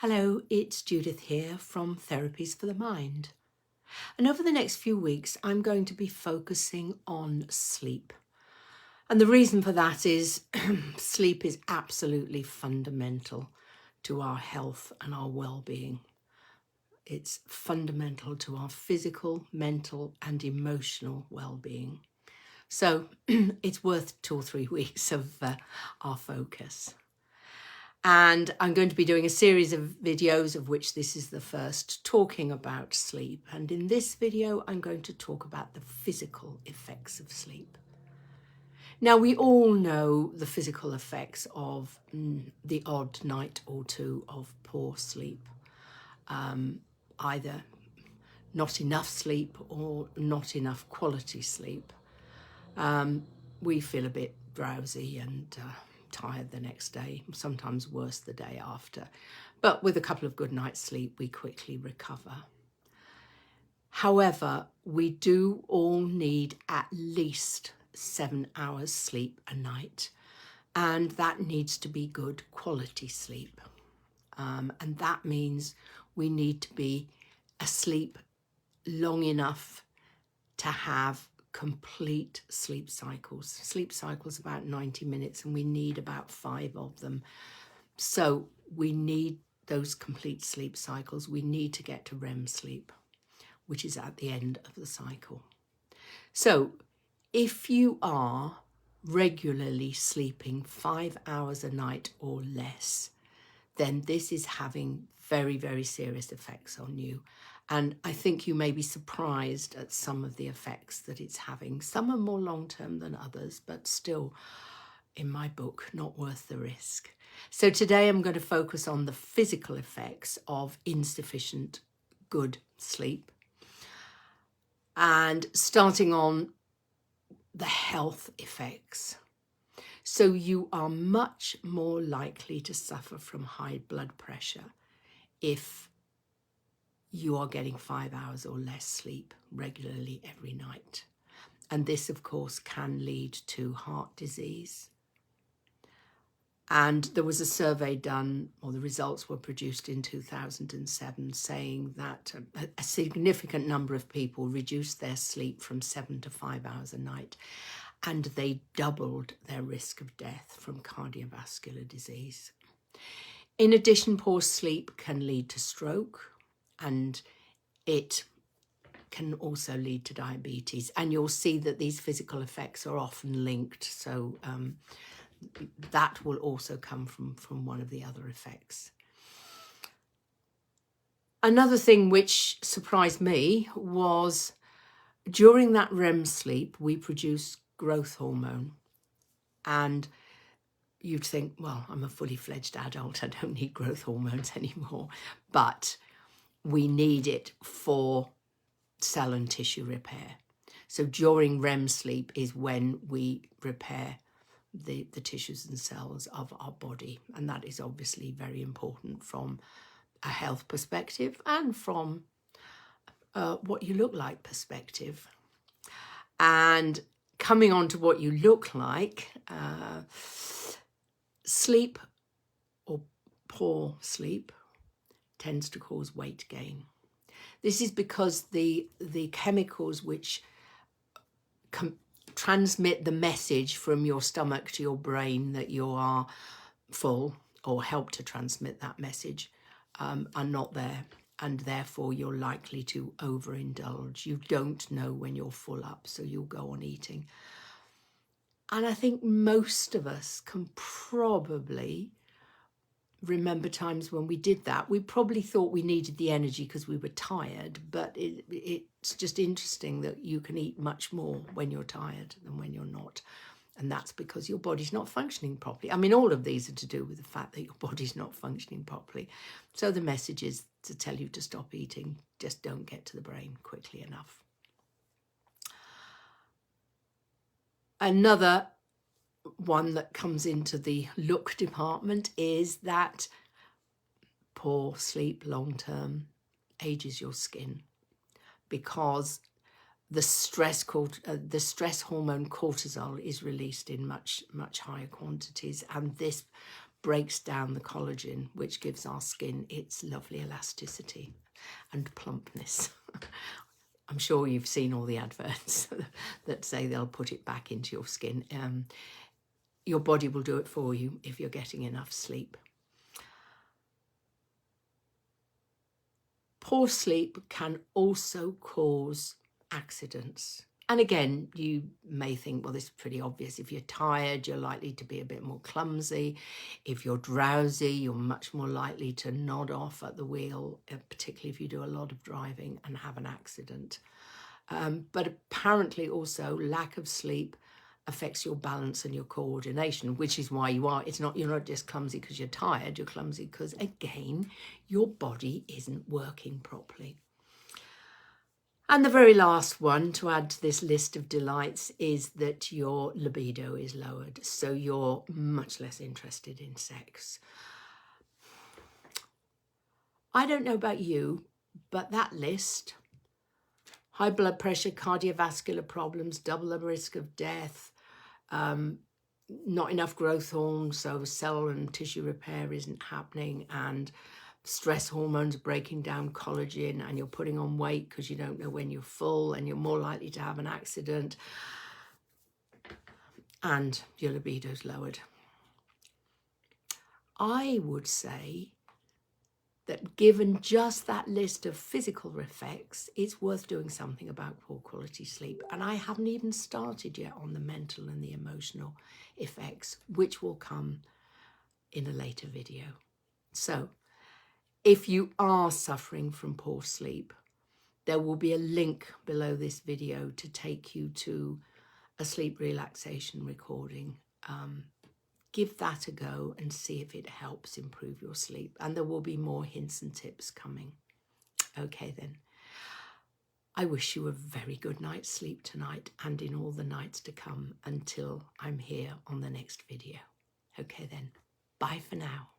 Hello, it's Judith here from Therapies for the Mind. And over the next few weeks, I'm going to be focusing on sleep. And the reason for that is sleep is absolutely fundamental to our health and our well-being. It's fundamental to our physical, mental, and emotional well-being. So it's worth 2 or 3 weeks of our focus. And I'm going to be doing a series of videos, of which this is the first, talking about sleep. And in this video, I'm going to talk about the physical effects of sleep. Now, we all know the physical effects of the odd night or two of poor sleep, either not enough sleep or not enough quality sleep. We feel a bit drowsy and tired the next day, sometimes worse the day after. But with a couple of good nights' sleep, we quickly recover. However, we do all need at least 7 hours sleep a night, and that needs to be good quality sleep. And that means we need to be asleep long enough to have complete sleep cycles. Sleep cycles about 90 minutes and we need about 5 of them. So we need those complete sleep cycles. We need to get to REM sleep, which is at the end of the cycle. So if you are regularly sleeping 5 hours a night or less, then this is having very, very serious effects on you. And I think you may be surprised at some of the effects that it's having. Some are more long-term than others, but still, in my book, not worth the risk. So today I'm going to focus on the physical effects of insufficient good sleep. And starting on the health effects. So you are much more likely to suffer from high blood pressure if you are getting 5 hours or less sleep regularly every night. And this, of course, can lead to heart disease. And there was a survey done, or the results were produced in 2007, saying that a significant number of people reduced their sleep from 7 to 5 hours a night, and they doubled their risk of death from cardiovascular disease. In addition, poor sleep can lead to stroke, and it can also lead to diabetes. And you'll see that these physical effects are often linked. So that will also come from one of the other effects. Another thing which surprised me was during that REM sleep, we produce growth hormone. And you'd think, well, I'm a fully fledged adult. I don't need growth hormones anymore. But we need it for cell and tissue repair. So during REM sleep is when we repair the tissues and cells of our body. And that is obviously very important from a health perspective and from what you look like perspective. And coming on to what you look like, sleep or poor sleep tends to cause weight gain. This is because the chemicals which transmit the message from your stomach to your brain that you are full, or help to transmit that message, are not there, and therefore you're likely to overindulge. You don't know when you're full up, so you'll go on eating. And I think most of us can probably remember times when we did that. We probably thought we needed the energy because we were tired, but it's just interesting that you can eat much more when you're tired than when you're not. And that's because your body's not functioning properly. I mean, all of these are to do with the fact that your body's not functioning properly. So the message is to tell you to stop eating. Just don't get to the brain quickly enough. Another one that comes into the look department is that poor sleep long-term ages your skin, because the stress hormone cortisol is released in much higher quantities, and this breaks down the collagen, which gives our skin its lovely elasticity and plumpness. I'm sure you've seen all the adverts that say they'll put it back into your skin. Your body will do it for you if you're getting enough sleep. Poor sleep can also cause accidents. And again, you may think, well, this is pretty obvious. If you're tired, you're likely to be a bit more clumsy. If you're drowsy, you're much more likely to nod off at the wheel, particularly if you do a lot of driving and have an accident. But apparently also lack of sleep affects your balance and your coordination, which is why you're not just clumsy because you're tired, you're clumsy because, again, your body isn't working properly. And the very last one to add to this list of delights is that your libido is lowered, so you're much less interested in sex. I don't know about you, but that list, high blood pressure, cardiovascular problems, double the risk of death, not enough growth hormone, so cell and tissue repair isn't happening, and stress hormones breaking down collagen, and you're putting on weight because you don't know when you're full, and you're more likely to have an accident, and your libido's lowered. I would say that given just that list of physical effects, it's worth doing something about poor quality sleep. And I haven't even started yet on the mental and the emotional effects, which will come in a later video. So if you are suffering from poor sleep, there will be a link below this video to take you to a sleep relaxation recording. Give that a go and see if it helps improve your sleep. And there will be more hints and tips coming. Okay then. I wish you a very good night's sleep tonight and in all the nights to come until I'm here on the next video. Okay then. Bye for now.